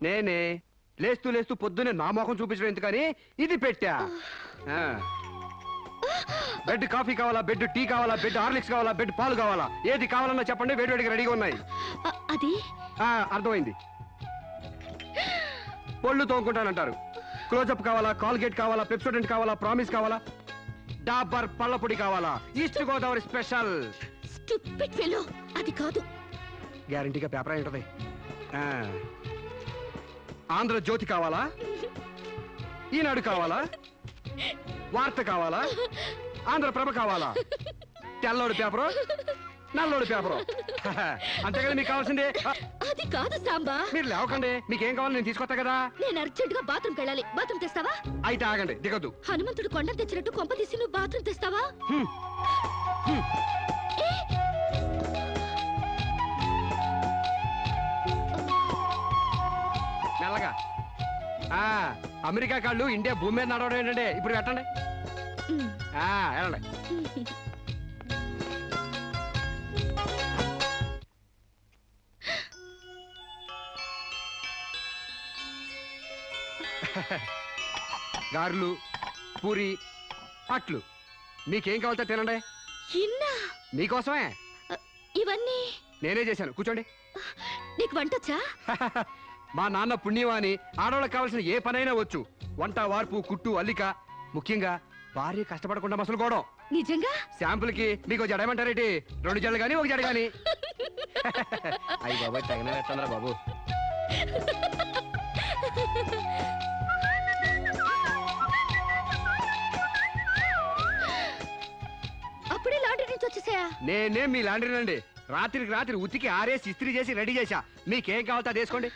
నేనే లేస్తూ లేస్తూ పొద్దునే నా మొఖం చూపించడం ఎందుకని ఇది పెట్టా. బెడ్ కాఫీ కావాలా, బెడ్ టీ కావాలా, బెడ్ హార్లిక్స్ కావాలా, బెడ్ పాలు కావాలా, ఏది కావాలన్నా చెప్పండి, వేడివేడిగా రెడీగా ఉన్నాయి. అది అర్థమైంది. పళ్ళు తోముకుంటానంటారు. క్లోజప్ కావాలా, కాల్గేట్ కావాలా, పెప్సోడెంట్ కావాలా, ప్రామిస్ కావాలా, డాబర్ పళ్ళ పొడి కావాలా, east Godavari special. Stupid fellow, అది కాదు. గ్యారంటీగా పేపర్ అయి ఉంటది. ఆంధ్రజ్యోతి కావాలా, ఈనాడు కావాలా, వార్త కావాలా, ఆంధ్రప్రభ కావాలా, తెల్లోడు పేపరు, నల్లోడు పేపరు, అంతే కదా మీకు కావాల్సిందే. అది కాదు సాంబా. మీరు లేవకండి, మీకేం కావాలి నేను తీసుకొస్తా కదా. నేను అర్జెంట్ గా బాత్రూమ్కి వెళ్ళాలి. బాత్రూమ్ తెస్తావా? అయితే ఆగండి, దిగద్దు. హనుమంతుడు కొండ తెచ్చినట్టు కొంప తీసి నువ్వు బాత్రూమ్ తెస్తావా? మెల్లగా. అమెరికా కాళ్ళు ఇండియా భూమి మీద నడవడం ఏంటంటే ఇప్పుడు పెట్టండి. వెళ్ళండి. గారెలు, పూరి, అట్లు మీకేం కావాలో తినండి. మీకోసమే ఇవన్నీ నేనే చేశాను. కూర్చోండి. నీకు వంటొచ్చా? మా నాన్న పుణ్యవాణి ఆడవాళ్ళకి కావాల్సిన ఏ పనైనా వచ్చు. వంట, వార్పు, కుట్టు, అల్లిక, ముఖ్యంగా భార్య కష్టపడకుండా మసలుకోవడం. నిజంగా? శాంపుల్ కి మీకు జడేమంటారేటి? 2 జడలు గాని 1 జడ గాని. అయ్యి బాబాయ్ తగిన ఎట్టంద్రా బాబు. అప్పుడే లాండ్రీ నుంచి వచ్చేసాయా? నేనే మీ లాండ్రీనండి. రాత్రికి రాత్రి ఉతికి ఆరేసి ఇస్త్రీ చేసి రెడీ చేశా. మీకేం కావాలో అది వేసుకోండి.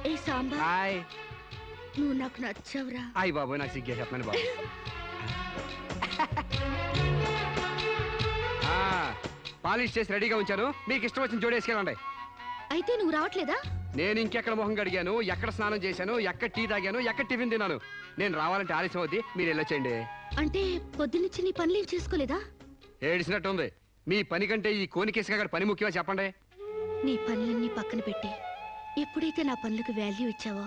ఏ సాంబా, హాయ్. నువ్వు నాకు నచ్చావురా. అయ్యి బాబు నాకు సిగ్గే చెప్పండి బాబు. పాలిష్ చేసి రెడీగా ఉంచాను. మీకు ఇష్టం వచ్చిన జోడి వేసుకెళ్ళండి. అయితే నువ్వు రావట్లేదా? నేను ఇంకెక్కడ మొహం కడిగాను, ఎక్కడ స్నానం చేశాను, ఎక్కడ టీ తాగాను, ఎక్కడ టిఫిన్ తిన్నాను. నేను రావాలంటే ఆలస్యం అవుద్ది. మీరు వెళ్ళొచ్చండి. అంటే పొద్దున్నుంచి నీ పనులు చేసుకోలేదా? ఏడిసినట్టుంది. మీ పని కంటే ఈ కోనికేసుగా పని ముఖ్యమా చెప్పండి. నీ పనులన్నీ పక్కన పెట్టి ఎప్పుడైతే నా పనులకు వాల్యూ ఇచ్చావో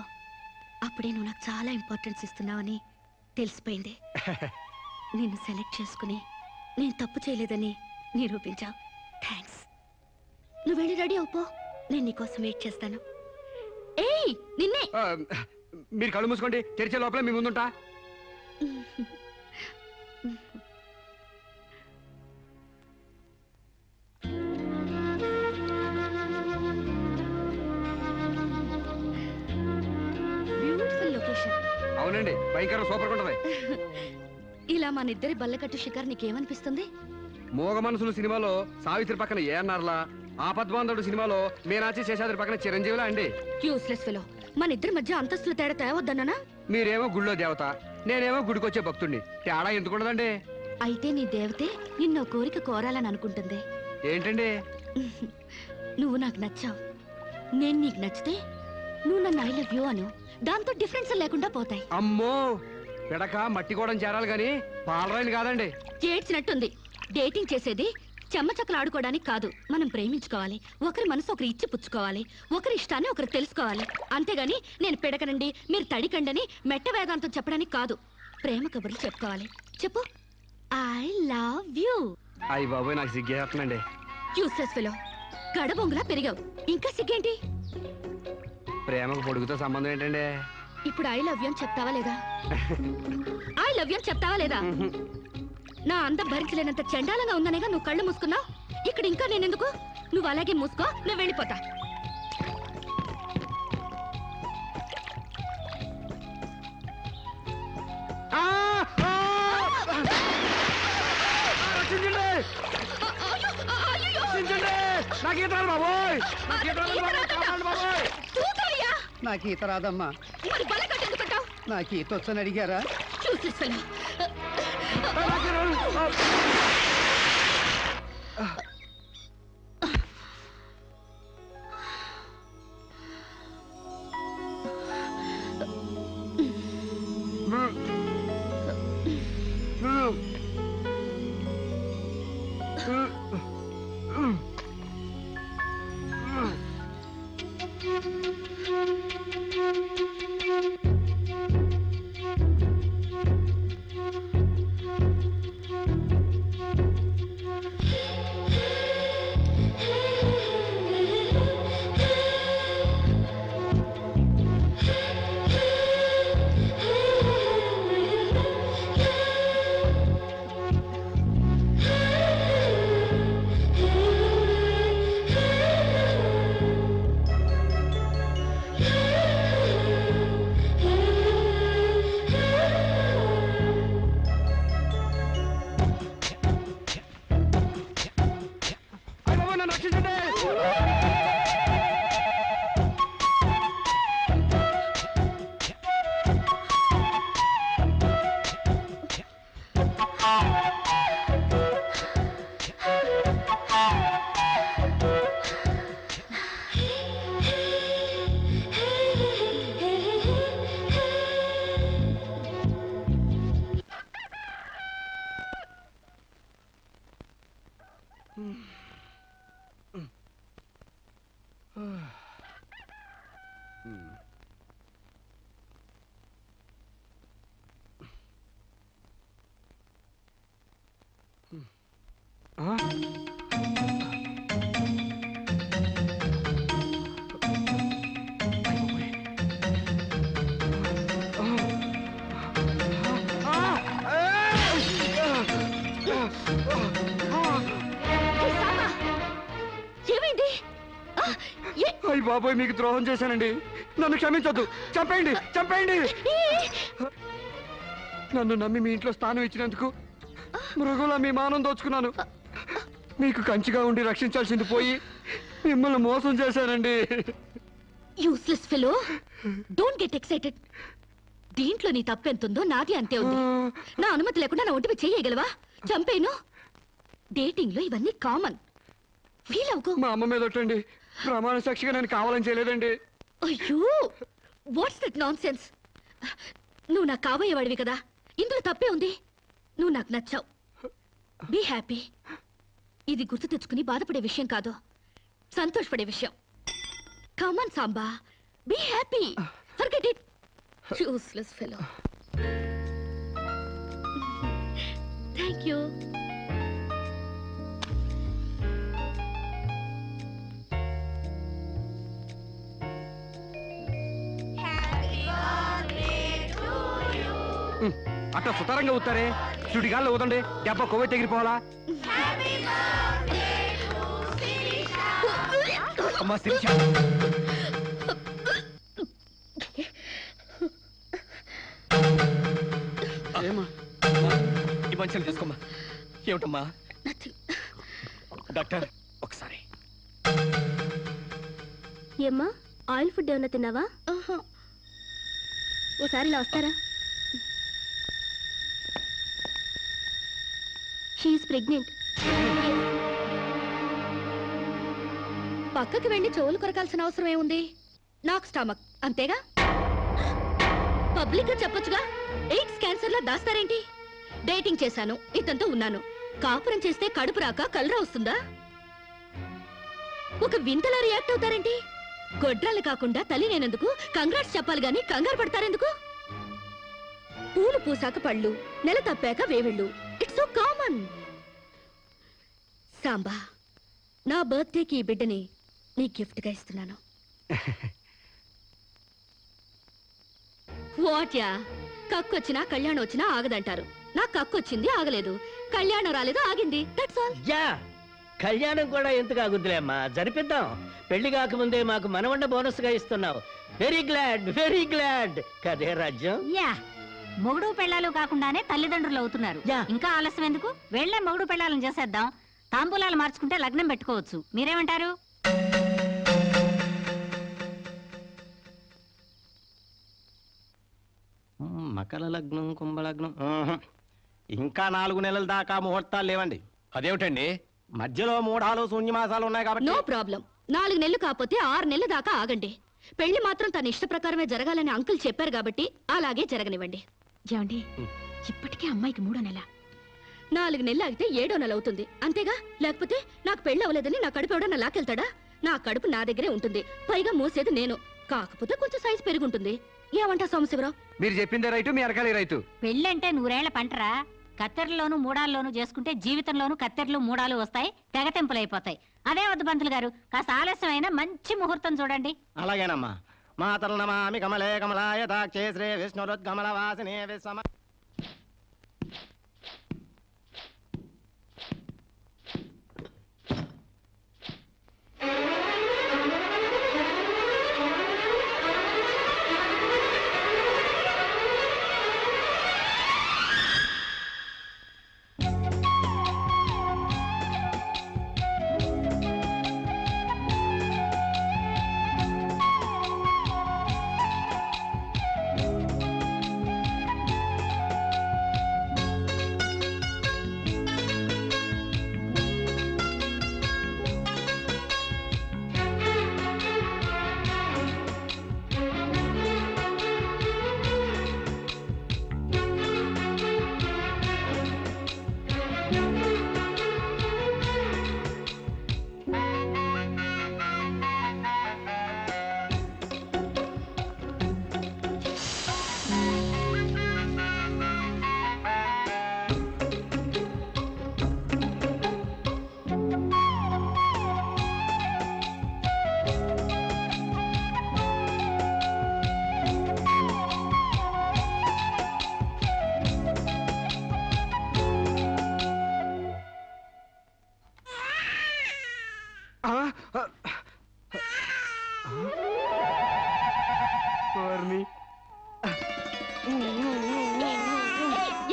అప్పుడే నువ్వు నాకు చాలా ఇంపార్టెన్స్ ఇస్తున్నావని తెలిసిపోయింది. నిన్ను సెలెక్ట్ చేసుకుని నేను తప్పు చేయలేదని నిరూపించావు. థ్యాంక్స్. నువ్వు వెళ్ళి రెడీ అవుపో, నేను నీకోసం వెయిట్ చేస్తాను. ఏయ్ నిన్నే. మీరు కళ్ళు మూసుకోండి, తెరిచే లోపల మీ ముందుంటా. Beautiful location. అవునండి, భయంకర సూపర్ ఉంటది. ఇలా మన ఇద్దరి బల్లకట్టు షికార్ నీకేమనిపిస్తుంది? మోగ మనసులు సినిమాలో సావిత్రి పక్కన ఏఎన్ఆర్లా, ఆపద్బాంధవుడు సినిమాలో మీనాచి శేషాద్రి పక్కన చిరంజీవిలా అండి. Useless fellow. మన ఇద్దరి మధ్య అంతస్తులు తేడా తేవద్దన్నా? మీరేమో గుళ్ళో దేవత, నేనేమో గుడికొచ్చే భక్తుడిని. తేడా ఎందుకుండదండి? అయితే నీ దేవతే నిన్నో కోరిక కోరాలని అనుకుంటుంది. ఏంటండి? నువ్వు నాకు నచ్చావు, నేను నీకు నచ్చితే నువ్వు నన్ను ఐ లవ్ యూ అను. దాంతో డిఫరెన్స్ లేకుండా పోతాయి. అమ్మో, పిడక మట్టి కూడా చేరాలి గాని పాలరాయిని కాదండి. ఏడ్చినట్టుంది. డేటింగ్ చేసేది చెమ్మచక్కలు ఆడుకోవడానికి కాదు, మనం ప్రేమించుకోవాలి. ఒకరి మనసు ఒకరు ఇచ్చి పుచ్చుకోవాలి, ఒకరి ఇష్టాన్ని ఒకరు తెలుసుకోవాలి. అంతేగాని నేను పిడకనండి మీరు తడికండని మెట్ట వేదాంతం చెప్పడానికి కాదు. ప్రేమ కబుర్లు చెప్పుకోవాలి. చెప్పు, ఐ లవ్ యూ. అయ్యి బాబోయ్, నాకు సిగ్గేస్తుందండి. Useless fellow. గడబొంగులా పెరిగావు, ఇంకా సిగ్గేంటి? ప్రేమకు పొడుగుతో సంబంధం ఏంటండి? ఇప్పుడు ఐ లవ్ యూ అని చెప్తావా లేదా? ఐ లవ్ యూ అని చెప్తావా లేదా? నా అందం భరించలేనంత చండాలంగా ఉందనేగా నువ్వు కళ్ళు మూసుకున్నావు. ఇక్కడ ఇంకా నేనెందుకు? నువ్వు అలాగే మూసుకో, నువ్వు వెళ్ళిపోతా. నాకు ఈత రాదమ్మా. నాకు ఈత వచ్చని అడిగారా? ఏమైంది? అయ్యి బాబోయ్, మీకు ద్రోహం చేశానండి. నన్ను క్షమించొద్దు. చంపేయండి, చంపేయండి. నన్ను నమ్మి మీ ఇంట్లో స్థానం ఇచ్చినందుకు మృగులా మీ మానం దోచుకున్నాను. మీకు కంచిగా ఉండి రక్షించాల్సింది పోయి మిమ్మల్ని మోసం చేశానండి. Useless fellow, don't get excited. దీంట్లో నీ తప్పెంతుందో నాది అంతే ఉంది. నా అనుమతి లేకుండా నా ఒంటిపై చేయగలవా? చంపేను. డేటింగ్ లో ఇవన్నీ కామన్. ఫీల్ అవుకో. మా అమ్మ మీద ఒట్టండి. ప్రమాణ సాక్షిగా నేను కావాలని చేయలేదండి. అయ్యో, వాట్స్ దట్ నాన్ సెన్స్? నువ్వు నాకు కాబోయేవాడివి కదా, ఇందులో తప్పే ఉంది. నువ్వు నాకు నచ్చావు. Be happy. ఇది గుర్తు తెచ్చుకుని బాధపడే విషయం కాదు, సంతోషపడే విషయం. Come on Samba, be happy. Forget it. Useless fellow. Thank you. అట్లా సుతారంగా ఊతారే. సుడిగాల్లో ఊదండి, దెబ్బ కొవ్వై తెగిరిపోవాలా? అమ్మా శిరీష, ఈ మంచిని తీసుకోమ్మా. ఏమిటమ్మా? డాక్టర్ ఒకసారి. ఏమ్మా, ఆయిల్ ఫుడ్ ఏమన్నా తిన్నావా? ఓసారి ఇలా వస్తారా? She is pregnant. పక్కకి వెళ్ళి చెవులు కొరకాల్సిన అవసరం ఏముంది? నాకు స్టమక్, అంతేగా. పబ్లిక్ గా చెప్పొచ్చుగా. ఎయిడ్స్ క్యాన్సర్ లా దాస్తారేంటి? డేటింగ్ చేశాను, ఇతనితో ఉన్నాను. కాపురం చేస్తే కడుపు రాక కలరా వస్తుందా? ఒక వింతలా రియాక్ట్ అవుతారేంటి? గొడ్రాలు కాకుండా తల్లి నేనందుకు కంగ్రాట్స్ చెప్పాలి గాని కంగారు పడతారెందుకు? పూలు పూసాక పళ్ళు, నెల తప్పాక వేవిళ్ళు. It's so common. సాంబా, నా బర్త్డేకి ఈ బిడ్డని నీ గిఫ్ట్ గా ఇస్తున్నాను. వాట్యా, కక్కొచ్చినా కళ్యాణం వచ్చినా ఆగదంటారు. నా కక్కొచ్చింది, ఆగలేదు. కళ్యాణం రాలేదు, ఆగింది. That's all. యా, కళ్యాణం కూడా ఎందుకు ఆగుద్దులే అమ్మా, జరిపిద్దాం. పెళ్లి కాకముందే మాకు మనవన్న బోనస్ గా ఇస్తున్నావు. వెరీ గ్లాడ్ కదే రాజ్యం. యా, మొగుడు పెళ్ళాలు కాకుండానే తల్లిదండ్రులు అవుతున్నారు. యా. ఇంకా ఆలస్యం ఎందుకు? వెళ్లే మొగుడు పెళ్ళాలను చేసేద్దాం. తాంబూలాలు మార్చుకుంటే లగ్నం పెట్టుకోవచ్చు. మీరేమంటారు? మకర లగ్నం, కుంభలగ్నం. ఇంకా 4 నెలల దాకా ముహూర్తాలు లేవండి. అదేమిటండి? మధ్యలో 3 శూన్యమాసాలు ఉన్నాయి కాబట్టి. No problem. 4 నెలలు కాకపోతే 6 నెలల దాకా ఆగండి. పెళ్లి మాత్రం తన ఇష్ట ప్రకారమే జరగాలని అంకుల్ చెప్పారు కాబట్టి అలాగే జరగనివ్వండి. ఏమండి, ఇప్పటికే అమ్మాయికి 3వ నెల. 4 నెలలు ఆగితే 7వ నెల అవుతుంది, అంతేగా? లేకపోతే నాకు పెళ్లి అవ్వలేదని నా కడుపు ఎవడన్నా లాకెళ్తాడా? నా కడుపు నా దగ్గరే ఉంటుంది, పైగా మోసేది నేను. కాకపోతే కొంచెం సైజు పెరుగుంటుంది. ఏమంటా సోమశివరావు? మీరు చెప్పిందే రైతు, మీ అరకాలి రైతు. పెళ్ళంటే 100 ఏళ్ల పంటరా. కత్తెరలోను మూడాల్లోనూ చేసుకుంటే జీవితంలోనూ కత్తెరలు మూడాలు వస్తాయి, తెగతెంపులైపోతాయి. అదే వద్దు పంతులు గారు, కాస్త ఆలస్యం అయినా మంచి ముహూర్తం చూడండి. అలాగేనమ్మా. మాతరు నమామి కమలే కమలాయ దాక్షే శ్రీ విష్ణురుద్గమల వాసినే విశ్వమ.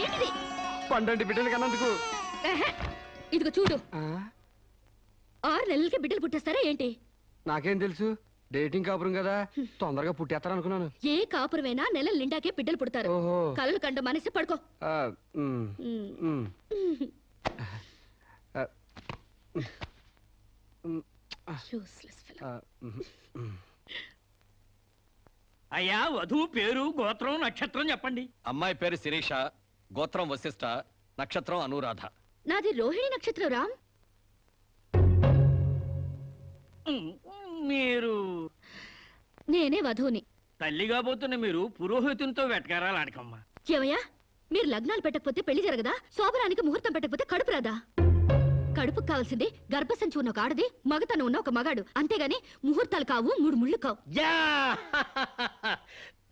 ఏంటిది? పండంటి బిడ్డలు కన్నందుకు. ఇదిగో చూడు, 6 నెలలకి బిడ్డలు పుట్టేస్తారా ఏంటి? నాకేం తెలుసు, డేటింగ్ కాపురం కదా, తొందరగా పుట్టేస్తారనుకున్నాను. ఏ కాపురమైనా నెలల నిండాకే బిడ్డలు పుడతారు. ఓహో. కళ్ళు కండ మనసి పడుకో. Useless fellow. అయ్యా వధువు పేరు, గోత్రం, నక్షత్రం చెప్పండి. అమ్మాయి పేరు శిరీష, గోత్రం వశిష్ఠ, నక్షత్రం అనురాధ. నాది రోహిణి నక్షత్రం రామ్. మీరు నేనే వధువుని. తల్లిగా పోతున్న మీరు పురోహితునితో వెటకారాలు ఆడకమ్మా. ఏమయ్యా, మీరు లగ్నాలు పెట్టకపోతే పెళ్లి జరగదా? శోభనానికి ముహూర్తం పెట్టకపోతే కడుపు రాదా? కడుపుకు కావాల్సింది గర్భసంచి ఉన్న ఒక ఆడది, మగతను ఉన్న ఒక మగాడు. అంతేగాని ముహూర్తాలు కావు, 3 ముళ్ళు కావు.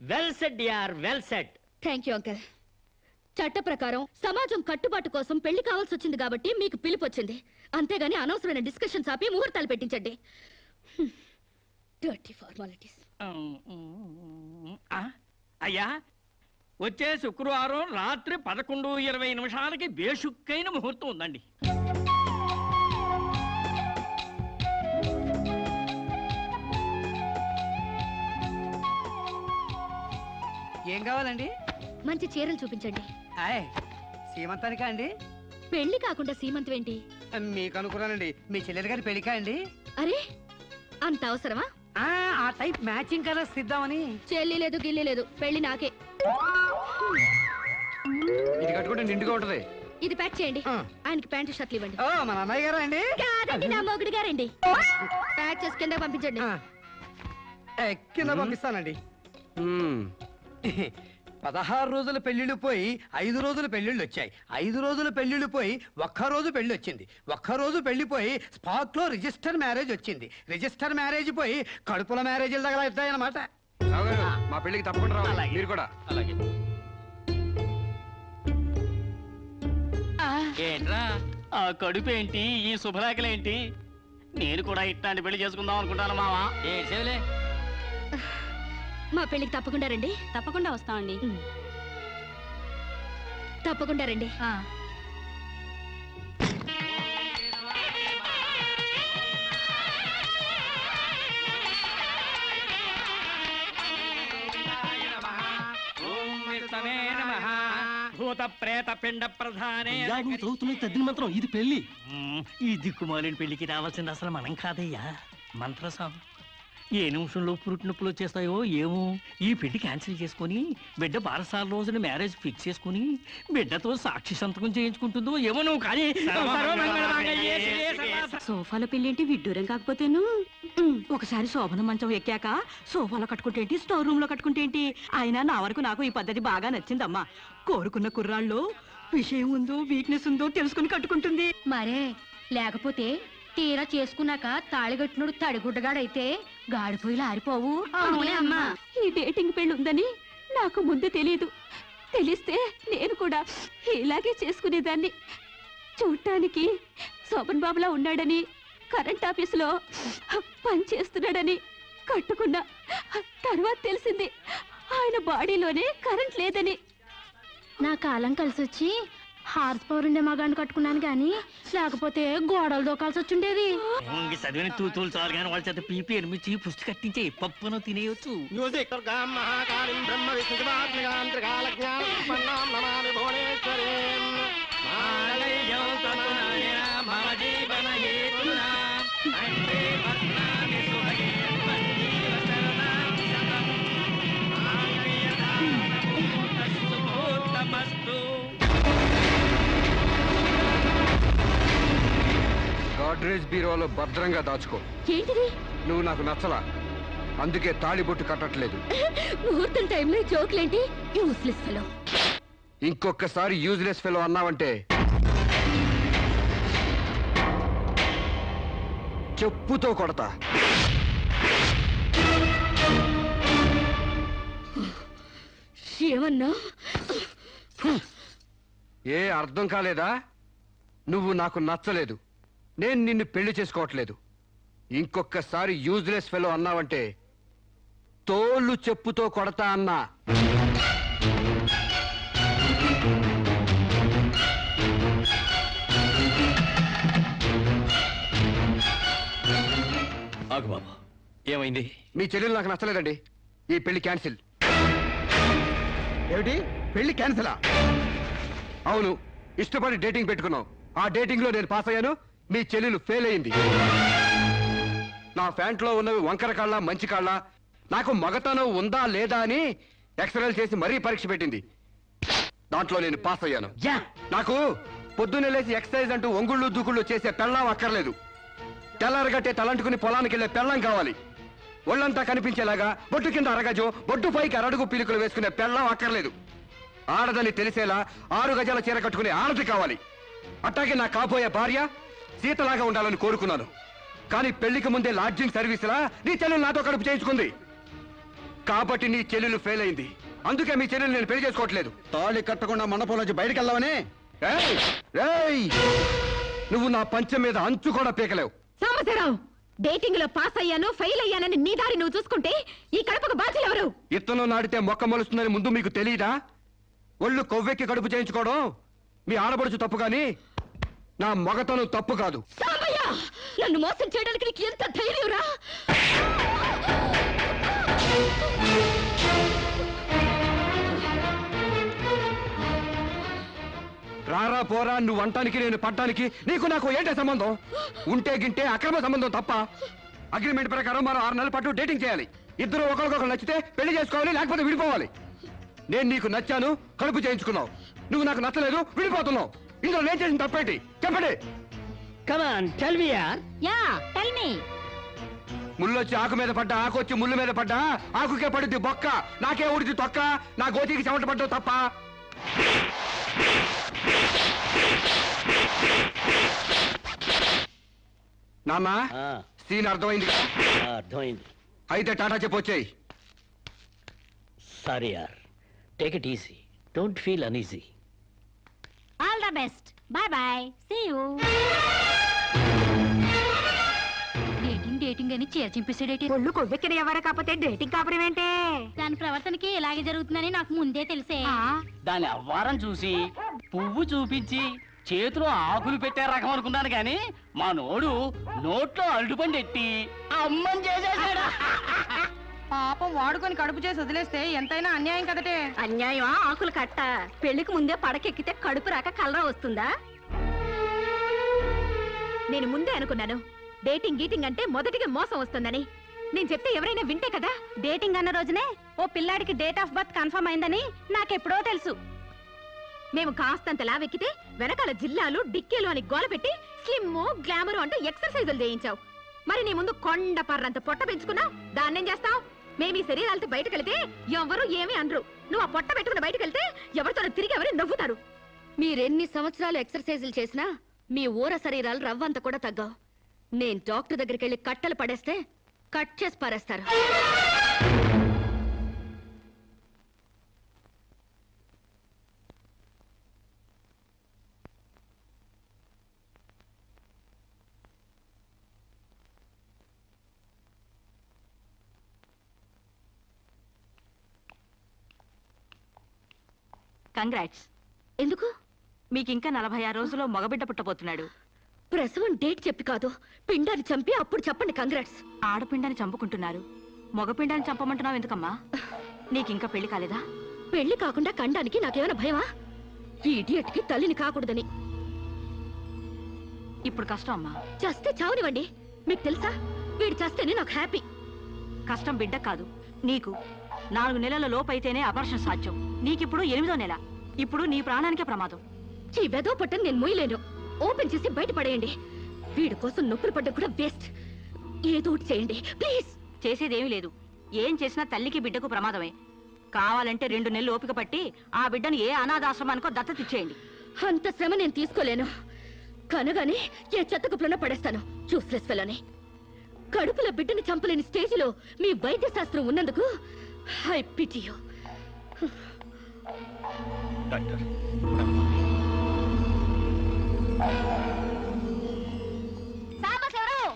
వెల్ సెడ్ యార్, well said. Thank you uncle. చట్ట ప్రకారం సమాజం కట్టుబాటు కోసం పెళ్లి కావాల్సి వచ్చింది కాబట్టి మీకు పిలుపు వచ్చింది. అంతేగాని అనవసరమైన డిస్కషన్స్ ఆపి ముహూర్తాలు పెట్టించండి. Dirty formalities. అయ్యా, వచ్చే శుక్రవారం రాత్రి 11:20 బేషుక్కైన ముహూర్తం ఉందండి. ఏం కావాలండి? మంచి చీరలు చూపించండి. సీమంతానికా అండి? పెళ్లి కాకుండా సీమంతం ఏంటి? మీకు అనుకున్నానండి, మీ చెల్లెలు గారి పెళ్లికా అండి? అరే, అంత అవసరమా? ఆ టైప్ మ్యాచింగ్ కలర్స్ ఇద్దామని. చెల్లి లేదు, గిల్లి లేదు, పెళ్లి నాకే. ఇది కట్టుకుంటే నిండుగా ఉంటది. ఇది ప్యాక్ చేయండి. ఆయనకి ప్యాంటు షర్ట్లు ఇవ్వండి. ఓ, మన అన్నయ్య గారా అండి? కాదండి, నా మొగుడు గారండి. ప్యాక్ చేసి కింద పంపించండి. కింద పంపిస్తానండి. 16 రోజుల పెళ్లిళ్ళు పోయి 5 రోజుల పెళ్లిళ్ళు వచ్చాయి. 5 రోజుల పెళ్లిళ్ళు పోయి 1 రోజు పెళ్లి వచ్చింది. 1 రోజు పెళ్లి పోయి స్పాట్ లో రిజిస్టర్ మ్యారేజ్ వచ్చింది. రిజిస్టర్ మ్యారేజ్ పోయి కడుపుల మ్యారేజ్లు తగలవుతాయన్నమాట. మా పెళ్లికి తప్పకుండా రావాలి. మీరు కూడా అలాగే. ఏంట్రా ఆ కడుపేంటి, ఈ శుభలేఖలేంటి? నేను కూడా ఇట్లాంటి పెళ్లి చేసుకుందాం అనుకుంటాను మావా. ఏడ్చేవులే. మా పెళ్లికి తప్పకుండా రండి. తప్పకుండా వస్తామండి. తప్పకుండా రండి. భూత ప్రేత పిండ ప్రధానే. తద్దిన మంత్రం ఇది పెళ్లి. ఈ దిక్కుమాలిన పెళ్లికి రావాల్సింది అసలు మనం కాదయ్యా, మంత్రసాం. ఏ నిమిషంలో పురుటి నొప్పులు వచ్చేస్తాయో ఏమో. ఈ పెళ్లి క్యాన్సిల్ చేసుకుని బిడ్డ 12 రోజున మ్యారేజ్ ఫిక్స్ చేసుకుని బిడ్డతో సాక్షి సంతకం చేయించుకుంటుందో ఏమో. నువ్వు కానీ సోఫాలో పెళ్ళేంటి విడ్డూరం కాకపోతేను. ఒకసారి శోభన మంచం ఎక్కాక సోఫాలో కట్టుకుంటే ఏంటి, స్టోర్ రూమ్ లో కట్టుకుంటే ఏంటి? అయినా నా వరకు నాకు ఈ పద్ధతి బాగా నచ్చిందమ్మా. కోరుకున్న కుర్రాళ్ళు విషయం ఉందో వీక్నెస్ ఉందో తెలుసుకుని కట్టుకుంటుంది. మరే లేకపోతే తీరా చేసుకున్నాక తాళిగట్టినోడు తడిగుడ్డగాడైతే గాడిపోయి ఆరిపోవు. అమ్మా, ఈ డేటింగ్ పెళ్లి ఉందని నాకు ముందు తెలియదు. తెలిస్తే నేను కూడా ఇలాగే చేసుకునేదాన్ని. చూడటానికి శోభన్ బాబులా ఉన్నాడని, కరెంట్ ఆఫీసులో పనిచేస్తున్నాడని కట్టుకున్నా. తర్వాత తెలిసింది ఆయన బాడీలోనే కరెంట్ లేదని. నా కాలం కలిసి వచ్చి హార్స్ పవర్ ఉండే మగాన్ని కట్టుకున్నాను కానీ లేకపోతే గోడలు దూకాల్సి వచ్చిండేది. చదివిన తూతులు చాలు కానీ వాళ్ళ చేత పీపీ ఎనిమిచ్చి పుష్టి కట్టించే పప్పును తినేయచ్చు. గాడ్రేజ్ బీరోలో భద్రంగా దాచుకో. ఏంటిది? నువ్వు నాకు నచ్చలా, అందుకే తాళిబొట్టు కట్టట్లేదు. ముహూర్తం టైంలో జోక్లేంటి? Useless fellow. ఇంకొకసారి యూజ్లెస్ ఫెలో అన్నావంటే చెప్పుతో కొడతా. ఏమన్నా? ఏ అర్థం కాలేదా? నువ్వు నాకు నచ్చలేదు, నేను నిన్ను పెళ్లి చేసుకోవట్లేదు. ఇంకొకసారి యూజ్లెస్ ఫెలో అన్నావంటే తోళ్ళు చెప్పుతో కొడతా అన్నా. ఆగు బాబు, ఏమైంది? మీ చెల్లెలు నాకు నచ్చలేదండి. ఈ పెళ్లి క్యాన్సిల్. ఏమిటి పెళ్లి క్యాన్సిలా? అవును, ఇష్టపడి డేటింగ్ పెట్టుకున్నాం. ఆ డేటింగ్ లో నేను పాస్ అయ్యాను, మీ చెల్లెలు ఫెయిల్ అయింది. నా ప్యాంట్లో ఉన్నవి వంకర కాళ్ళ మంచి కాళ్ళ, నాకు మగతనం ఉందా లేదా అని ఎక్స్రేలు చేసి మరీ పరీక్ష పెట్టింది. దాంట్లో నేను పాస్ అయ్యాను. నాకు పొద్దున్నే లేచి ఎక్సర్సైజ్ అంటూ ఒంగుళ్ళు దూకుళ్ళు చేసే పెళ్ళాం అక్కర్లేదు. తెల్లారగట్టే తలంటుకుని పొలానికి వెళ్ళే పెళ్ళం కావాలి. ఒళ్ళంతా కనిపించేలాగా బొట్టు కింద అరగజో, బొట్టు పైకి అరడుగు పీలికలు వేసుకునే పెళ్ళం అక్కర్లేదు. ఆడదని తెలిసేలా 6 గజాల చీర కట్టుకునే ఆడది కావాలి. అట్టాగే నా కాబోయే భార్య సీతలాగా ఉండాలని కోరుకున్నాను. కానీ పెళ్లికి ముందే లాడ్జింగ్ సర్వీసులా నీ చెల్లెలు నాతో కడుపు చేయించుకుంది. కాబట్టి నీ చెల్లెలు ఫెయిల్ అయింది. అందుకే మీ చెల్లెలు నేను పెళ్లి చేసుకోవట్లేదు. తాళి కట్టకుండా మండపం నుంచి బయటికి వెళ్దామని. నువ్వు నా పంచం మీద అంచు కూడా పీకలేవు. సాంబశివరావు, డేటింగ్ లో పాస్ అయ్యాను ఫెయిల్ అయ్యానని నీ దారి నువ్వు చూసుకుంటే ఈ కడపకు బాధ్యులు ఎవరు? ఇత్తనం నాటితే మొక్క మొలుస్తుందని ముందు మీకు తెలియదా? ఒళ్ళు కొవ్వెక్కి కడుపు చేయించుకోవడం మీ ఆడపడుచు తప్పు గాని నా మగతనం తప్పు కాదు. సాంబయ్య, నన్ను మోసం చేయడానికి నీకు ఎంత ధైర్యంరా? రారా పోరా నువ్వు అంటానికి నేను పట్టానికి నీకు నాకు ఏంటే సంబంధం? ఉంటే గింటే అక్రమ సంబంధం తప్ప. అగ్రిమెంట్ ప్రకారం మనం 6 నెలల పాటు డేటింగ్ చేయాలి. ఇద్దరు ఒకరికొకరు నచ్చితే పెళ్లి చేసుకోవాలి, లేకపోతే విడిపోవాలి. నేను నీకు నచ్చాను, కడుపు చేయించుకున్నావు. నువ్వు నాకు నచ్చలేదు, విడిపోతున్నావు. ఇందులో నేను చేసిన తప్పేంటి చెప్పండి. ముళ్ళొచ్చి ఆకు మీద పడ్డా, ఆకు వచ్చి ముళ్ళు మీద పడ్డా, ఆకుకే పడుద్ది బొక్క, నాకే ఉడిది తొక్క, నా గోతికి చెమట పడ్డావు తప్ప. నాన్న, సీన్ అర్థమైంది? అర్థమైంది. అయితే టాటా చెప్పొచ్చాయి. సారీ యార్, take it easy, don't feel uneasy. All the best, bye bye, see you. Dating అని చీర చింపేసేడేటి. ఒళ్ళు కొవ్వెక్కిన ఎవరు కాకపోతే డేటింగ్ కాపురం ఏంటే? దాని ప్రవర్తనకి ఇలాగే జరుగుతుందని నాకు ముందే తెలిసే. దాని అవ్వారం చూసి పువ్వు చూపించి చేతిలో ఆకులు పెట్టే రకం అనుకున్నాను కానీ మా నోడు నోట్లో అరటిపండు ఎట్టి అమ్మని చేసేసాడు. పాపం వాడుకొని కడుపు చేసి వదిలేస్తే ఎంతైనా అన్యాయం కదటే. అన్యాయం ఆకులు కట్ట. పెళ్లికి ముందే పడకెక్కితే కడుపు రాక కలరా వస్తుందా? నేను ముందే అనుకున్నాను డేటింగ్ గీటింగ్ అంటే మొదటిగా మోసం వస్తుందని. నేను చెప్తే ఎవరైనా వింటే కదా. డేటింగ్ అన్న రోజునే ఓ పిల్లాడికి డేట్ ఆఫ్ బర్త్ కన్ఫర్మ్ అయిందని నాకెప్పుడో తెలుసు. మేము కాస్తంత లావెక్కితే వెనకాల జిల్లాలు డిక్కీలు అని గోల పెట్టి స్లిమ్ గ్లామర్ అంటూ ఎక్సర్సైజులు చేయించావు. మరి నీ ముందు కొండ పర్రంత పొట్ట పెంచుకున్నావు, దాన్నేం చేస్తావు? మేము ఈ శరీరాలతో బయటకెళ్తే ఎవరు ఏమీ అనరు. నువ్వు ఆ పొట్ట పెట్టుకుని బయటకెళ్తే ఎవరితో తిరిగి ఎవరు నవ్వుతారు. మీరెన్ని సంవత్సరాలు ఎక్సర్సైజులు చేసినా మీ ఊర శరీరాలు రవ్వంత కూడా తగ్గవు. నేను డాక్టర్ దగ్గరికి వెళ్ళి కట్టలు పడేస్తే కట్ చేసి పారేస్తారు. కంగ్రాట్స్. ఎందుకు? మీకింకా 46 రోజుల్లో మగబిడ్డ పుట్టబోతున్నాడు. ప్రసవం డేట్ చెప్పి కాదు, పిండాన్ని చంపి అప్పుడు చెప్పండి కంగ్రాట్స్. ఆడపిండాన్ని చంపుకుంటున్నారు, మగపిండాన్ని చంపమంటున్నావు ఎందుకమ్మా? నీకింకా పెళ్లి కాలేదా? పెళ్లి కాకుండా కండానికి నాకేమైనా భయమా? ఈ ఇడియట్ కి తల్లిని కాకూడదని. ఇప్పుడు కష్టం అమ్మా. చస్తే చావనివ్వండి. మీకు తెలుసా, వీడు చస్తేనే నాకు హ్యాపీ. కష్టం బిడ్డ కాదు నీకు. 4 నెలల లోపైతేనే అపర్షన్ సాధ్యం. నీకిప్పుడు 8వ నెల. ఇప్పుడు నీ ప్రాణానికే ప్రమాదం. ఈ వెదో పట్టని నేను మొయ్యలేను. ఓపెన్ చేసి బయట పడేయండి. వీడి కోసం నొప్పులు పడ్డం కూడా వేస్ట్. ఏదో ఒకటి చేయండి ప్లీజ్. చేసేదేమీ లేదు. ఏం చేసినా తల్లికి బిడ్డకు ప్రమాదమే. కావాలంటే 2 నెలలు ఓపిక పట్టి ఆ బిడ్డను ఏ అనాథాశ్రమానికో దత్తతిచ్చేయండి. అంత శ్రమ నేను తీసుకోలేను. కనగానే ఏ చెత్తకుప్పులోనే పడేస్తాను. చూస్లెస్ ఫెలోని. కడుపులో బిడ్డని చంపలేని స్టేజిలో మీ వైద్య శాస్త్రం ఉన్నందుకు I pity you. Doctor, Sambasivarao!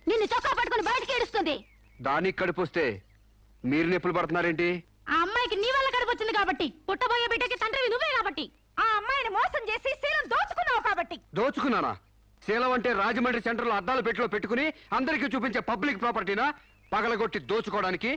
నిన్ను చొక్కా పట్టుకుని బయటికి ఏడుస్తుంది. దానికి కడుపు వస్తే మీరు నొప్పులు పడుతున్నారేంటి? ఆ అమ్మాయికి నీ వల్ల కడుపు వచ్చింది కాబట్టి, పుట్టబోయే బిడ్డకి తండ్రివి నువ్వే కాబట్టి, ఆ అమ్మాయిని మోసం చేసి శీలం దోచుకున్నావు కాబట్టి. దోచుకున్నానా? శీలం అంటే రాజమండ్రి సెంటర్లో అద్దాల పెట్టిలో పెట్టుకుని అందరికీ చూపించే పబ్లిక్ ప్రాపర్టీనా పగలగొట్టి దోచుకోవడానికి?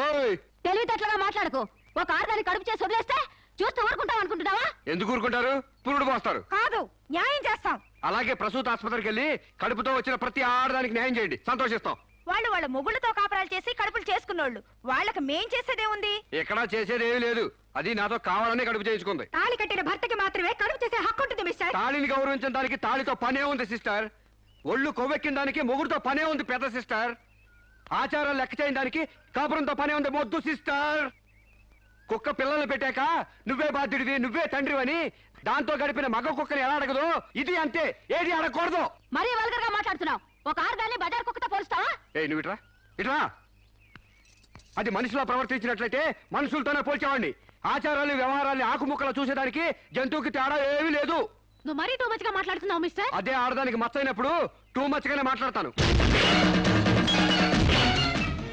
ఓయ్, తెలివితేటలుగా మాట్లాడకు. ఒక ఆడదాన్ని కడుపు చేసి వదిలేస్తే చూస్తూ ఊరుకుంటావు అనుకుంటున్నావా? ఎందుకు ఊరుకుంటారు? పురుడు పోస్తారు. కాదు, న్యాయం చేస్తాం. అలాగే ప్రసూత ఆసుపత్రికి వెళ్ళి కడుపుతో వచ్చిన ప్రతి ఆడదానికి న్యాయం చేయండి, సంతోషిస్తాం. వాళ్ళ మొగుళ్ళతో కాపరాలు చేసి కడుపులు చేసుకున్నోళ్ళు, వాళ్ళకి మేం చేసేదే ఉంది? ఎక్కడా చేసేదేమీ లేదు. అది నాతో కావాలని కడుపు చేయించుకుంది. తాళి కట్టిన భర్తకి మాత్రమే కడుపు చేసే హక్కు ఉంటుంది మిస్టర్. తాళిని గౌరవించిన దానికి తాళితో పనే ఉంది సిస్టర్. ఒళ్ళు కొవ్వెక్కిన దానికి మొగుడుతో పనే ఉంది పెద్ద సిస్టర్. ఆచారాలు లెక్క చేయని దానికి కాపురంతో పనే ఉంది మొద్దు సిస్టర్. కుక్క పిల్లలు పెట్టాక నువ్వే బాధ్యుడివి, నువ్వే తండ్రివని దాంతో గడిపిన మగ కుక్కని ఎలా అడగదు, ఇది అంతే, ఏది అడగకూడదు. మరీ వల్గర్ గా మాట్లాడుతున్నావు. ఒక ఆడదాన్ని బజార్ కుక్కతో పోలుస్తావా? నువ్వు ఇట్రా ఇట్రా. అది మనిషిలో ప్రవర్తించినట్లయితే మనుషులతోనే పోల్చేవాడిని. ఆచారాలు వ్యవహారాన్ని ఆకుముక్కలు చూసేదానికి జంతువుకి తేడా ఏమీ లేదు. నువ్వు మరీ టూ మచ్ గా మాట్లాడుతున్నావు మిస్టర్. అదే ఆడదానికి మచ్చైనప్పుడు టూ మచ్ గానే మాట్లాడతాను.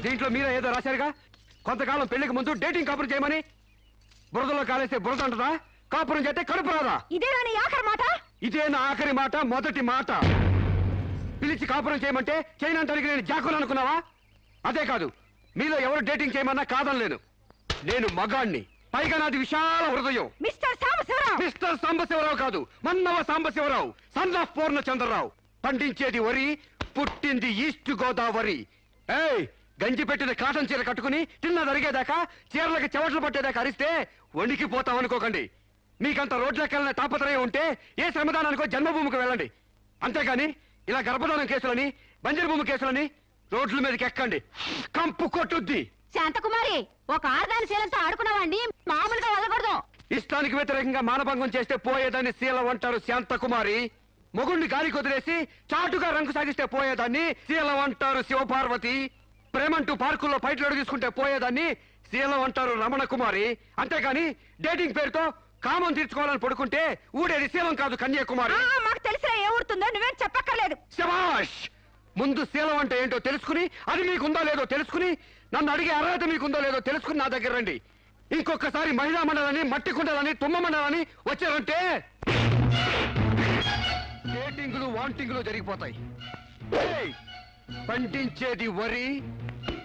దీంట్లో మీరే ఏదో రాశారుగా, కొంతకాలం పెళ్లికి ముందు డేటింగ్ కాపురం చేయమని. బురదలో కాలేస్తే బురద అంటదా? కాపురం చేస్తే కడుపు రాదా? ఇదే నా ఆఖరి మాట. ఇదే నా ఆఖరి మాట, మొదటి మాట. పిలిచి కాపురం చేయమంటే చేయనంటానికి నేను జాకులు అనుకున్నావా? అదే కాదు, మీలో ఎవరు డేటింగ్ చేయమన్నా కాదనలేను. నేను మగాణ్ణి, పైగా నాది విశాల హృదయం. మిస్టర్ సాంబశివరావు. మిస్టర్ సాంబశివరావు కాదు, మన్నవ సాంబశివరావు, సన్ ఆఫ్ పూర్ణచంద్రరావు. పండించేది వరి, పుట్టింది ఈస్ట్ గోదావరి. ఏయ్, గంజి పెట్టిన కాటన్ చీర కట్టుకుని తిన్న జరిగేదాకా చీరలకు చెవట్లు పట్టేదాకా అరిస్తే వణికిపోతాం అనుకోకండి. మీకంత రోడ్లెక్కాలనే తాపత్రయం ఉంటే ఏ శ్రమదానానికో జన్మభూమికి వెళ్ళండి. అంతేగాని ఇలా గర్భధానం కేసులని, బంజరు భూమి కేసులని రోడ్ల మీదకి ఎక్కండి, కంపు కొట్టుద్ది. శాంతకుమారి, ఒక ఆడదాని శీలంతో ఆడుకున్నావండి, మామూలుగా వదలకూడదు. ఇష్టానికి వ్యతిరేకంగా మానభంగం చేస్తే పోయేదాన్ని శీలం అంటారు శాంతకుమారి. మొగుణ్ణి గాలి కొదిలేసి చాటుగా రంగు సాగిస్తే పోయేదాన్ని శీలం అంటారు శివపార్వతి. ప్రేమంటూ పార్కుల్లో ఫైట్లు తీసుకుంటే పోయేదాన్ని శీలం అంటారు రమణ కుమారి. అంతేగాని డేటింగ్ పేరుతో కామం తీర్చుకోవాలని పడుకుంటే ఊడేది శీలం కాదు కన్యాకుమారి. మాకు తెలిసిన ఏ ఊరుతుందో నువ్వేం చెప్పక్కర్లేదు. శభాష్! ముందు శీలం అంటే ఏంటో తెలుసుకుని, అది మీకుందో లేదో తెలుసుకుని, నన్ను అడిగే అర్హత మీకుందో లేదో తెలుసుకుని నా దగ్గర రండి. ఇంకొకసారి మహిళా మండలని, మట్టి కుండలని, తుమ్మ మండలని వచ్చారంటే డేటింగులు వాంటింగులు జరిగిపోతాయి. ఏయ్! పండించేది వరి,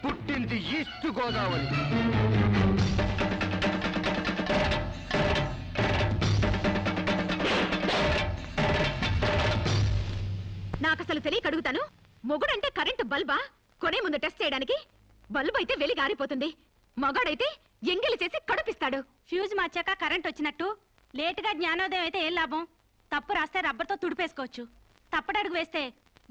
పుట్టింది ఈస్ట్ గోదావరి. నాకు అసలు తెలియక అడుగుతాను, మొగుడంటే కరెంటు బల్బా? కొనే ముందు టెస్ట్ చేయడానికి. బల్బు అయితే వెలి గారిపోతుంది, మగాడైతే ఎంగిలి చేసి కడుపిస్తాడు. ఫ్యూజ్ మార్చాక కరెంట్ వచ్చినట్టు లేటుగా జ్ఞానోదయం అయితే ఏం లాభం? తప్పు రాస్తే రబ్బర్తో తుడిపేసుకోవచ్చు, తప్పటడుగు వేస్తే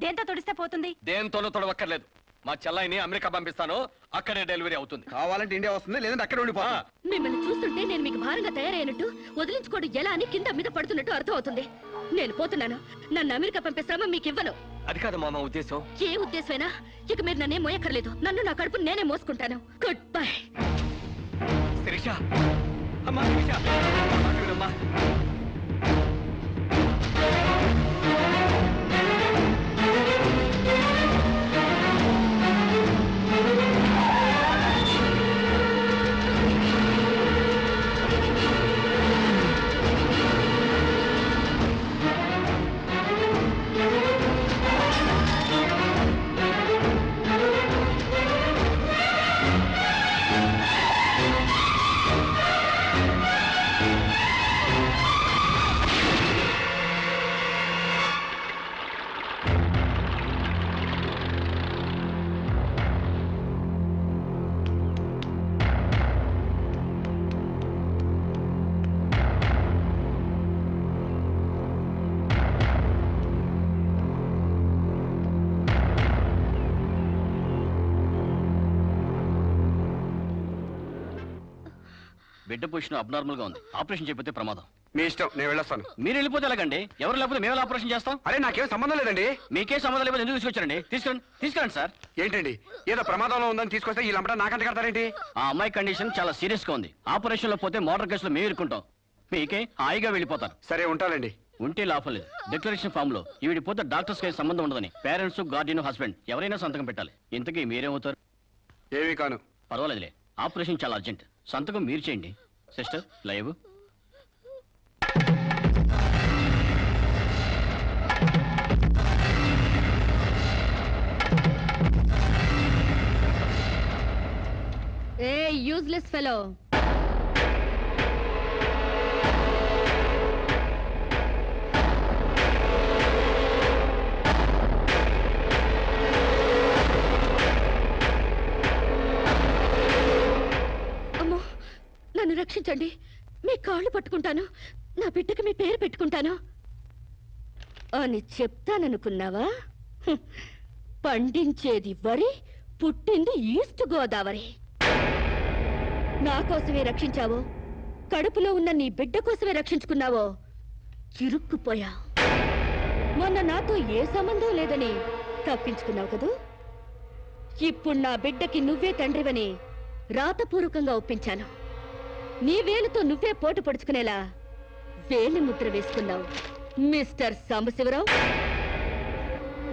దేంతో తుడిస్తే పోతుంది? దేంతోనూ తొడవక్కర్లేదు. మా చెల్లాయిని అమెరికా పంపిస్తాను, అక్కడే డెలివరీ అవుతుంది. కావాలంటే ఇండియా వస్తుంది, లేదంటే అక్కడ ఉండిపోతా. మిమ్మల్ని చూస్తుంటే నేను మీకు భారంగా తయారైనట్టు, వదిలించుకోవడం ఎలా అని కింద మీద పడుతున్నట్టు అర్థం అవుతుంది. నేను పోతున్నాను. నన్ను అమెరికా పంపే శ్రమ మీకు ఇవ్వను. అది కాదు మా ఉద్దేశం. ఏ ఉద్దేశమైనా ఇక మీరు నన్నే మోయక్కర్లేదు. నన్ను నా కడుపు నేనే మోసుకుంటాను. Good bye. శిరీష, అమ్మా శిరీష, అమ్మా. బిడ్డ పొజిషన్ అబ్నార్మల్ గా ఉంది. ఆపరేషన్ చేయకపోతే ప్రమాదం. మీ ఇష్టం, నేను వెళ్ళొస్తాను. మీరు వెళ్ళిపోతే ఎలాగండి? ఎవరు లేకపోతే మేము ఆపరేషన్ చేస్తాం. అరే నాకేం సంబంధం లేదండి. మీకే సంబంధం లేకపోతే ఎందుకు తీసుకొచ్చారండి? తీసుకురండి సార్. ఏంటండి, ఏదో ప్రమాదంలో ఉందని తీసుకొస్తే ఈ లంపట నాకంట కడతారేంటి? ఆ అమ్మాయి కండిషన్ చాలా సీరియస్ గా ఉంది. ఆపరేషన్ లో పోతే మోటార్ కేసులో మేము ఇరుక్కుంటాం. మీకే హాయిగా వెళ్ళిపోతారు. సరే ఉంటానండి. ఉంటే లాభం లేదు. డిక్లరేషన్ ఫామ్ లో ఈవిడి పోతే డాక్టర్స్ కి సంబంధం ఉండదని పేరెంట్స్, గార్డియన్, హస్బెండ్ ఎవరైనా సంతకం పెట్టాలి. ఇంతకీ మీరేమవుతారు? ఏమీ కాను. పర్వాలేదులే, ఆపరేషన్ చాలా అర్జెంట్. సంతకం మీరు చేయండి. Sister live. ఏ యూజ్లెస్ ఫెలో, అమ్మో నన్ను రక్షించండి. మీ కాళ్ళు పట్టుకుంటాను, నా బిడ్డకి మీ పేరు పెట్టుకుంటాను అని చెప్తాననుకున్నావా? పండించేది వరి, పుట్టింది ఈస్ట్ గోదావరి. నా కోసమే రక్షించావో, కడుపులో ఉన్న నీ బిడ్డ కోసమే రక్షించుకున్నావో చిరుక్కుపోయా. మొన్న నాతో ఏ సంబంధం లేదని తప్పించుకున్నావు కదూ. ఇప్పుడు నా బిడ్డకి నువ్వే తండ్రివని రాతపూర్వకంగా ఒప్పించాను. నీ వేలుతో నువ్వే పోటు పొడుచుకునేలా వేలి ముద్ర వేసుకున్నావు మిస్టర్ సాంబశివరావు.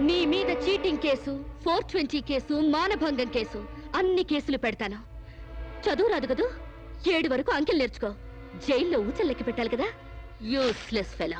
నీ మీద చీటింగ్ కేసు, 420 కేసు, మానభంగం కేసు, అన్ని కేసులు పెడతాను. చదువు రాదు కదూ, 7 వరకు అంకెలు నేర్చుకో. జైల్లో ఊచలు లెక్క పెట్టాలి కదా. Useless fellow.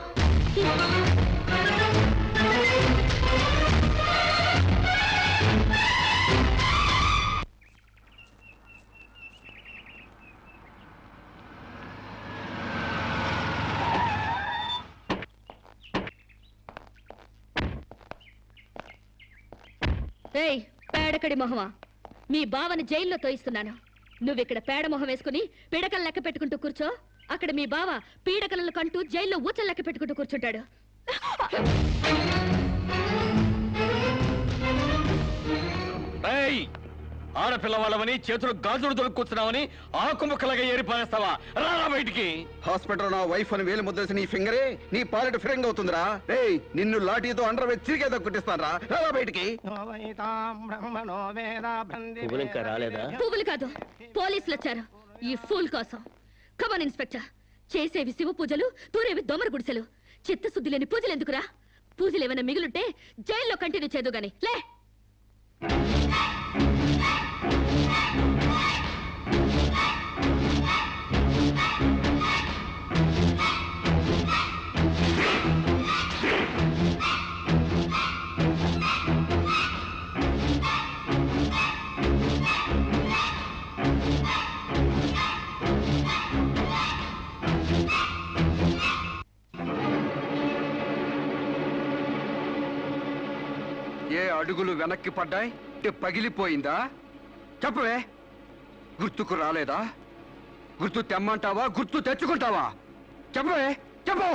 ఏయ్ పేడకడి మొహమా, మీ బావని జైల్లో తోయిస్తున్నాను. నువ్విక్కడ పేడ మొహం వేసుకుని పీడకలు లెక్క పెట్టుకుంటూ కూర్చో. అక్కడ మీ బావ పీడకలను కంటూ జైల్లో ఊచలు లెక్క పెట్టుకుంటూ కూర్చుంటాడు. ఆడపిల్ల వాళ్ళమని చేతులు గాజులు దొరుకుతున్నావని ఆకు ముక్కలుగా ఏరి పారేస్తావా? రారా బయటికి. హాస్పిటల్ నా వైఫ్ అని వేలు ముద్దేసి నీ ఫింగరే నీ పాలెట్ ఫ్రెంగ్ అవుతుందిరా. ఏయ్ నిన్ను లాఠీతో అండర్ వేసి చిరిగే దక్కుటిస్తాను రా బయటికి. పువ్వులు ఇంకా రాలేదా? పువ్వులు కాదు, పోలీసులు వచ్చారు ఈ ఫూల్ కోసం. Come on inspector. చేసేవి శివ పూజలు, తూరేవి దొమర గుడిసెలు. చిత్తశుద్ధి లేని పూజలు ఎందుకురా? పూజలు ఏమైనా మిగులుంటే జైల్లో కంటిన్యూ చేదు గాని లే. ఏ అడుగులు వెనక్కి పడ్డాయి? పగిలిపోయిందా? చెప్పవే. గుర్తుకు రాలేదా? గుర్తు తెమ్మంటావా, గుర్తు తెచ్చుకుంటావా? చెప్పవే, చెప్పు.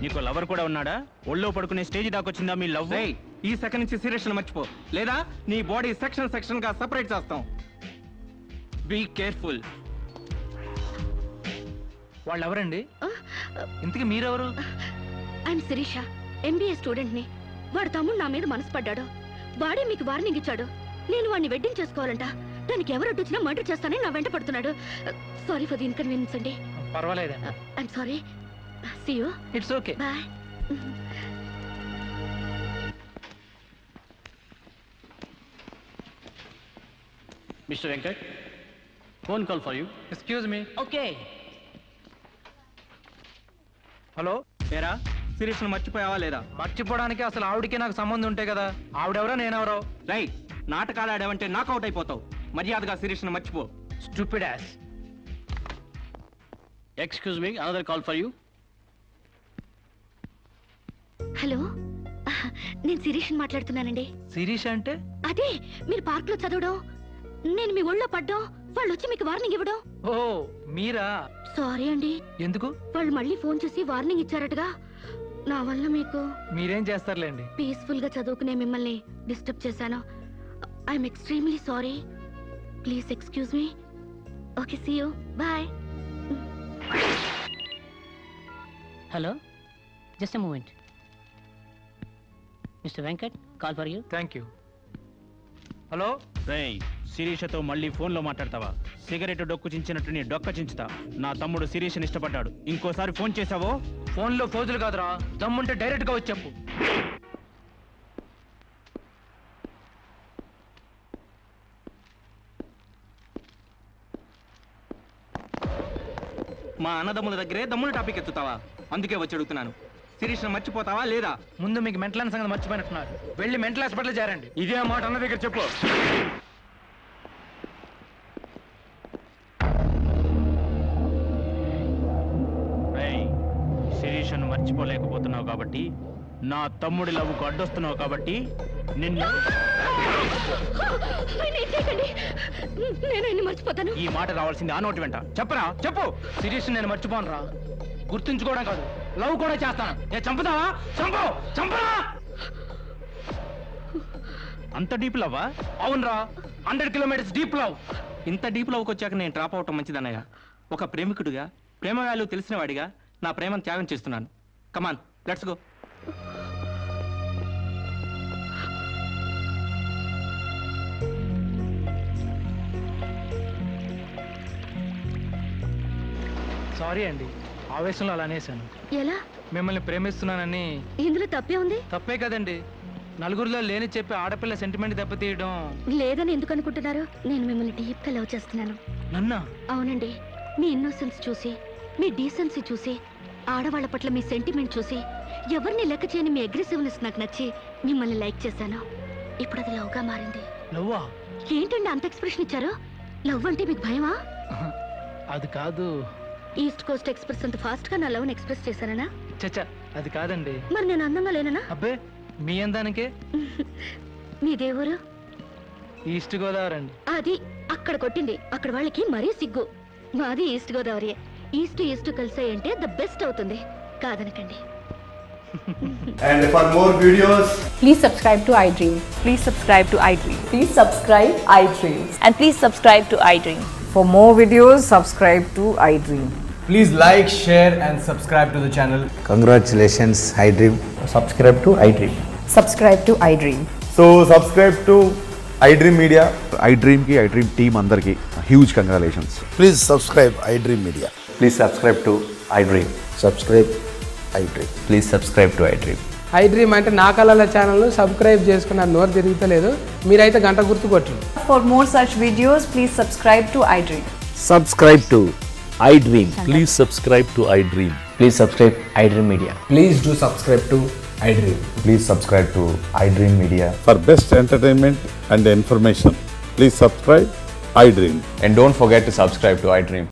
నీకు లవర్ కూడా ఉన్నాడా? ఒళ్ళో పడుకునే స్టేజ్ దాకొచ్చిందా మీ లవ్? ఈ సెకండ్ నుంచి సీరియస్ మర్చిపో, లేదా నీ బాడీ సెక్షన్ సెక్షన్ గా సెపరేట్ చేస్తాం. Be careful. వాళ్ళు ఎవరండి? ఇంతకీ మీరెవరు? ఐఎమ్ శిరీష, MBA స్టూడెంట్ ని. వాడు తమ్ముడు నా మీద మనసు పడ్డాడు. వాడే మీకు వార్నింగ్ ఇచ్చాడు. నేను వాడిని వెడ్డింగ్ చేసుకోవాలంట. దానికి ఎవరు అడ్డొచ్చినా మర్డర్ చేస్తానని నా వెంట పడుతున్నాడు. సారీ ఫర్ ది ఇన్కన్వీనియన్స్ అండి. పర్వాలేదు. I'm sorry. See you. It's okay. Bye. Mister Venkat, phone call for you. Excuse me. Okay. Hello ఏరా, శిరీష్ను మర్చిపోయావా లేదా? మర్చిపోవడానికి అసలు ఆవిడకి నాకు సంబంధం ఉంటే కదా. ఆవిడెవరో నేనెవరో. రై, నాటకాలు ఆడావంటే నాకౌట్ అయిపోతావు. మర్యాదగా శిరీష్ను మర్చిపో. Stupid ass. Excuse me, another call for you. Hello, నేను శిరీష్ని మాట్లాడుతున్నానండి. శిరీష్ అంటే? అదే మీరు పార్క్ లో చదవడం, నేను మీ ఒళ్ళో పడ్డం, వాళ్ళు వచ్చి మీకు వార్నింగ్ ఇవ్వడం. ఓ మీరా? సారీ అండి. ఎందుకు? వాళ్ళు మళ్ళీ ఫోన్ చేసి వార్నింగ్ ఇచ్చారటగా. నా వల్ల మీకు. మీరేం చేస్తారులేండి. పీస్ఫుల్ గా చదువుకునే మిమ్మల్ని డిస్టర్బ్ చేశాను. I'm extremely sorry. Please excuse me. Okay, see you, bye. Hello, just a moment. Mister Venkat, call for you. Thank you. Hello రేయ్, శిరీషతో మళ్ళీ ఫోన్లో మాట్లాడతావా? సిగరెట్ డొక్కు చించినట్టు నీ డొక్క చించుతా. నా తమ్ముడు శిరీష్ని ఇష్టపడ్డాడు. ఇంకోసారి ఫోన్ చేసావో? ఫోన్లో ఫోజులు కాదురా, దమ్ముంటే డైరెక్ట్ గా వచ్చి చెప్పు. మా అన్నదమ్ముల దగ్గరే దమ్ముల టాపిక్ ఎత్తుతావా? అందుకే వచ్చి అడుగుతున్నాను, శిరీష్ను మర్చిపోతావా లేదా? ముందు మీకు మెంటల్ సంగతి మర్చిపోయినట్టున్నారు. వెళ్ళి మెంటల్ హాస్పిటల్ చేరండి. ఇదే మాట అన్న దగ్గర చెప్పు. రేయ్, శిరీష్ను మర్చిపోలేకపోతున్నావు కాబట్టి, నా తమ్ముడి లవ్వుకు అడ్డొస్తున్నావు కాబట్టి నిన్ను. నేను మర్చిపోతాను. ఈ మాట రావాల్సింది ఆ నోటి వెంట. చెప్పరా, చెప్పు. శిరీష్ నేను మర్చిపోను రా. గుర్తుంచుకోవడం కాదు, లవ్ కూడా చేస్తాను. నేను చంపుతావా? చంపు, చంపరా. అంత డీప్ లవ్వా? అవునరా, 100 కిలోమీటర్స్ డీప్ లవ్. ఇంత డీప్ లవ్కి వచ్చాక నేను డ్రాప్ అవటం మంచిదన్నయ్య. ఒక ప్రేమికుడిగా, ప్రేమ వాల్యూ తెలిసిన వాడిగా నా ప్రేమను త్యాగం చేస్తున్నాను. కమాన్, లెట్స్ గో. సారీ అండి, ఆవేశంలో అలా అనేసాను. ఎలా? మిమ్మల్ని ప్రేమిస్తున్నానని. ఇందులో తప్పే ఉంది? తప్పే కదండి, నలుగురిలో లేని చెప్పి ఆడపిల్ల సెంటిమెంట్ దెబ్బతీయడం. లేదని ఎందుకు అనుకుంటున్నారు? నేను మిమ్మల్ని డీప్ గా లవ్ చేస్తున్నాను. నన్నా? అవునండి. మీ ఇన్నోసెన్స్ చూసి, మీ డీసెన్సీ చూసి, ఆడవాళ్ల పట్ల మీ సెంటిమెంట్ చూసి, ఎవరిని లెక్క చేయని మీ అగ్రెసివ్నెస్ నాకు నచ్చి మిమ్మల్ని లైక్ చేశాను. ఇప్పుడు అది లవ్ గా మారింది. లవ్వా? ఏంటండి అంత ఎక్స్ప్రెషన్ ఇచ్చారు? లవ్ అంటే మీకు భయమా? అది కాదు. ఈస్ట్ కోస్ట్ ఎక్స్ప్రెస్ అంత ఫాస్ట్ గా నా లవ్ ని ఎక్స్ప్రెస్ చేశానా? చచ్చా, అది కాదండి. మరి నేను అందంగా లేనా? అబ్బే, మీ అందానికే. మీ దేవురు? ఈస్ట్ గోదావరి అండి. అది అక్కడ కొట్టింది. అక్కడ వాళ్ళకి మరీ సిగ్గు. మాది ఈస్ట్ గోదావరి. ఈస్ట్ ఈస్ట్ కలిసాయంటే ద బెస్ట్ అవుతుంది. కాదనకండి. And for more videos, please subscribe to iDream. Please subscribe to iDream. Please subscribe iDream. And please subscribe to iDream. For more videos, subscribe to iDream. please like, share and subscribe to the channel. Congratulations, iDream. Subscribe to iDream. Subscribe to iDream. So subscribe to iDream Media. iDream ki iDream team andarki huge congratulations. Please subscribe iDream Media. Please subscribe to iDream. Subscribe iDream. Please subscribe to iDream. iDream అంటే నా కళల channel subscribe చేసుకున్న నోరు తిరుగుతలేదు. మీరైతే గంట గుర్తు కొట్టండి. For more such videos, please subscribe to iDream. Subscribe to iDream. Please subscribe to iDream. Please subscribe iDream Media. Please do subscribe to iDream. Please subscribe to iDream Media. For best entertainment and information, please subscribe iDream. And don't forget to subscribe to iDream.